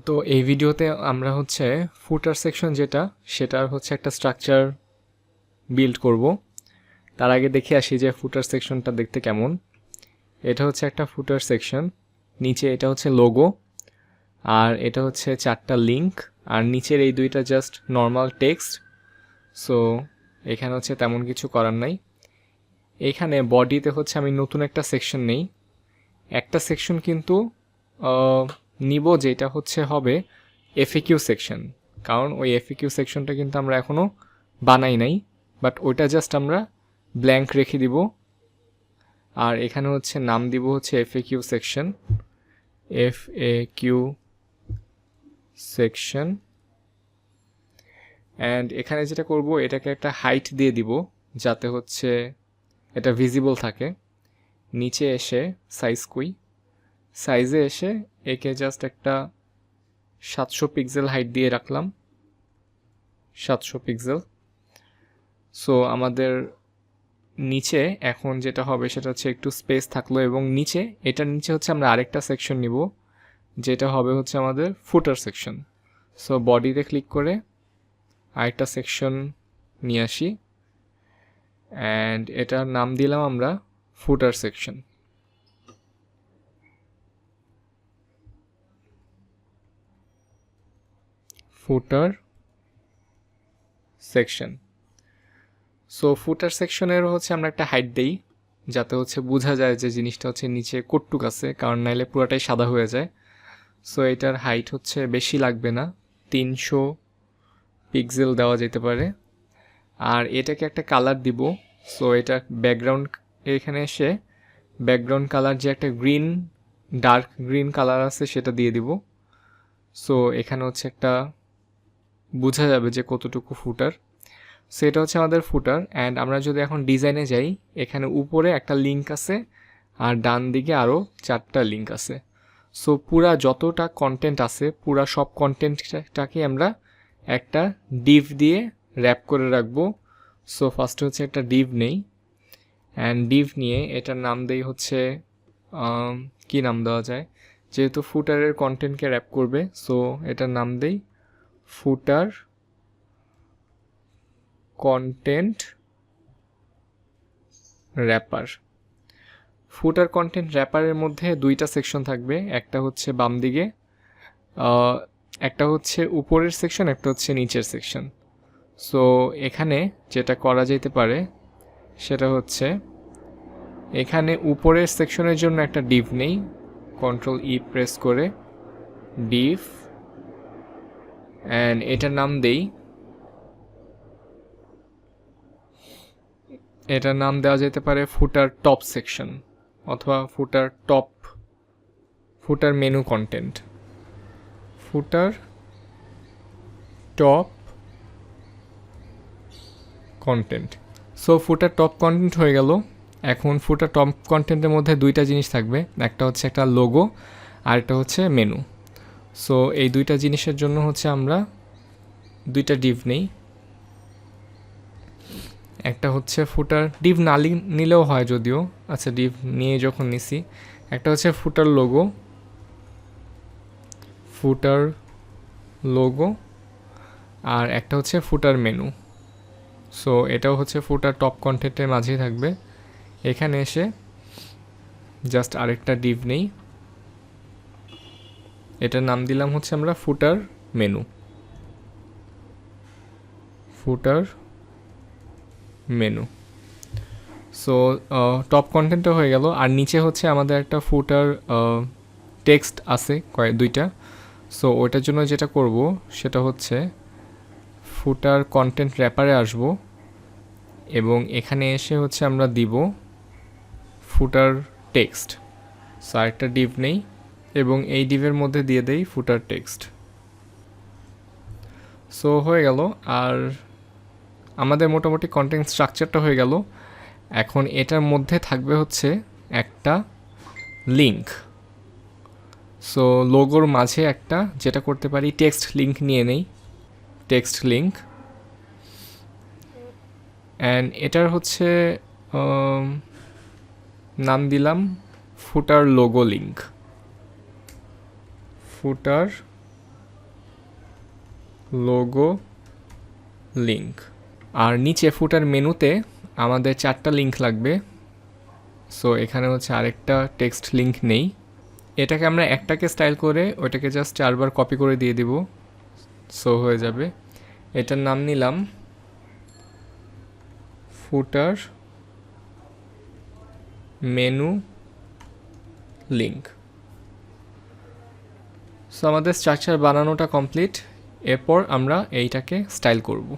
তো এই ভিডিওতে আমরা হচ্ছে ফুটার সেকশন যেটা সেটার হচ্ছে একটা স্ট্রাকচার বিল্ড করব। তার আগে দেখে আসি যে ফুটার সেকশনটা দেখতে কেমন। এটা হচ্ছে একটা ফুটার সেকশন, নিচে এটা হচ্ছে লোগো, আর এটা হচ্ছে 4টা লিঙ্ক, আর নিচের এই দুইটা জাস্ট নর্মাল টেক্সট। সো এখানে হচ্ছে তেমন কিছু করার নাই। এখানে বডিতে হচ্ছে আমি নতুন একটা সেকশন নেই, একটা সেকশন কিন্তু নিব যেটা হচ্ছে হবে এফএকিউ সেকশন, কারণ ওই এফএকিউ সেকশনটা কিন্তু আমরা এখনও বানাই নাই, বাট ওইটা জাস্ট আমরা ব্ল্যাঙ্ক রেখে দিব। আর এখানে হচ্ছে নাম দিব হচ্ছে FAQ section, FAQ section. And এখানে যেটা করব, এটাকে একটা হাইট দিয়ে দিব যাতে হচ্ছে এটা ভিজিবল থাকে। নিচে এসে সাইজে এসে একে জাস্ট একটা 700 পিক্সেল হাইট দিয়ে রাখলাম, 700 পিক্সেল। সো আমাদের নিচে এখন যেটা হবে সেটা হচ্ছে একটু স্পেস থাকলো, এবং এটার নিচে হচ্ছে আমরা আরেকটা সেকশন নিব যেটা হবে হচ্ছে আমাদের ফুটার সেকশন। সো বডিতে ক্লিক করে আরেকটা সেকশন নিয়ে আসি, অ্যান্ড এটার নাম দিলাম আমরা footer section. Footer section. So footer সেকশনের হচ্ছে আমরা একটা হাইট দেই যাতে হচ্ছে বোঝা যায় যে জিনিসটা হচ্ছে নিচে কটটুক আছে, কারণ নাইলে পুরোটাই সাদা হয়ে যায়। সো এটার হাইট হচ্ছে বেশি লাগবে না, 300 পিক্সেল দেওয়া যেতে পারে। আর এটাকে একটা কালার দিব। সো এটা ব্যাকগ্রাউন্ড, এখানে এসে ব্যাকগ্রাউন্ড কালার যে একটা ডার্ক গ্রিন কালার আছে সেটা দিয়ে দিব। সো এখানে হচ্ছে একটা বোঝা যাবে যে কতটুকু ফুটার। সো এটা হচ্ছে আমাদের ফুটার। অ্যান্ড আমরা যদি এখন ডিজাইনে যাই, এখানে উপরে একটা লিঙ্ক আছে আর ডান দিকে আরও 4টা লিঙ্ক আছে। সো পুরা যতটা কন্টেন্ট আছে, পুরা সব কন্টেন্টটাকে আমরা একটা ডিভ দিয়ে র্যাপ করে রাখবো। সো ফার্স্টে হচ্ছে একটা ডিভ নেই, অ্যান্ড ডিভ নিয়ে এটার নাম দেই হচ্ছে কি নাম দেওয়া যায়, যেহেতু ফুটারের কন্টেন্টকে র্যাপ করবে, সো এটার নাম দেই ফুটার কন্টেন্ট র্যাপার। ফুটার কন্টেন্ট র্যাপারের মধ্যে 2টা সেকশন থাকবে, একটা হচ্ছে বাম দিকে, একটা হচ্ছে উপরের সেকশন, একটা হচ্ছে নিচের সেকশন। সো এখানে যেটা করা যেতে পারে সেটা হচ্ছে এখানে উপরের সেকশনের জন্য একটা ডিভ নেই, কন্ট্রোল ই প্রেস করে ডিভ, অ্যান্ড এটার নাম দেওয়া যেতে পারে ফুটার টপ সেকশন, অথবা ফুটার মেনু কন্টেন্ট, ফুটার টপ কন্টেন্ট। সো ফুটার টপ কন্টেন্ট হয়ে গেল। এখন ফুটার টপ কন্টেন্টের মধ্যে 2টা জিনিস থাকবে, একটা হচ্ছে একটা লোগো আর একটা হচ্ছে মেনু। সো এই 2টা জিনিসের জন্য হচ্ছে আমরা 2টা ডিভ নেই। একটা হচ্ছে ফুটার ডিভ না নিলেও হয় যদিও, আচ্ছা ডিভ নিয়ে যখন নিছি, একটা হচ্ছে ফুটার লোগো আর একটা হচ্ছে ফুটার মেনু। সো এটাও হচ্ছে ফুটার টপ কন্টেন্টের মাঝেই থাকবে। এখানে এসে জাস্ট আরেকটা ডিভ নেই, এটার নাম দিলাম হচ্ছে আমরা ফুটার মেনু। সো টপ কন্টেন্টও হয়ে গেল। আর নিচে হচ্ছে আমাদের একটা ফুটার টেক্সট আছে 2টা। সো ওইটার জন্য যেটা করব সেটা হচ্ছে ফুটার কন্টেন্ট র্যাপারে আসব, এবং এখানে এসে হচ্ছে আমরা দিব ফুটার টেক্সট। সো আরেকটা ডিভ নেই, এবং এই ডিভের মধ্যে দিয়ে দেই ফুটার টেক্সট। সো হয়ে গেল, আর আমাদের মোটামুটি কন্টেন্ট স্ট্রাকচারটা হয়ে গেল। এখন এটার মধ্যে থাকবে হচ্ছে একটা লিঙ্ক। সো লোগোর মাঝে একটা, যেটা করতে পারি টেক্সট লিঙ্ক নিয়ে নেই, টেক্সট লিঙ্ক। অ্যান্ড এটার হচ্ছে নাম দিলাম ফুটার লোগো লিঙ্ক, ফুটার লোগো লিঙ্ক। আর নিচে ফুটার মেনুতে আমাদের 4টা লিঙ্ক লাগবে। সো এখানে হচ্ছে আরেকটা টেক্সট লিঙ্ক নেই, এটাকে আমরা একটাকে স্টাইল করে ওইটাকে জাস্ট 4বার কপি করে দিয়ে দিব, সো হয়ে যাবে। এটার নাম নিলাম ফুটার মেনু লিঙ্ক। সো আমাদের স্ট্রাকচার বানানোটা কমপ্লিট, এরপর আমরা এইটাকে স্টাইল করব।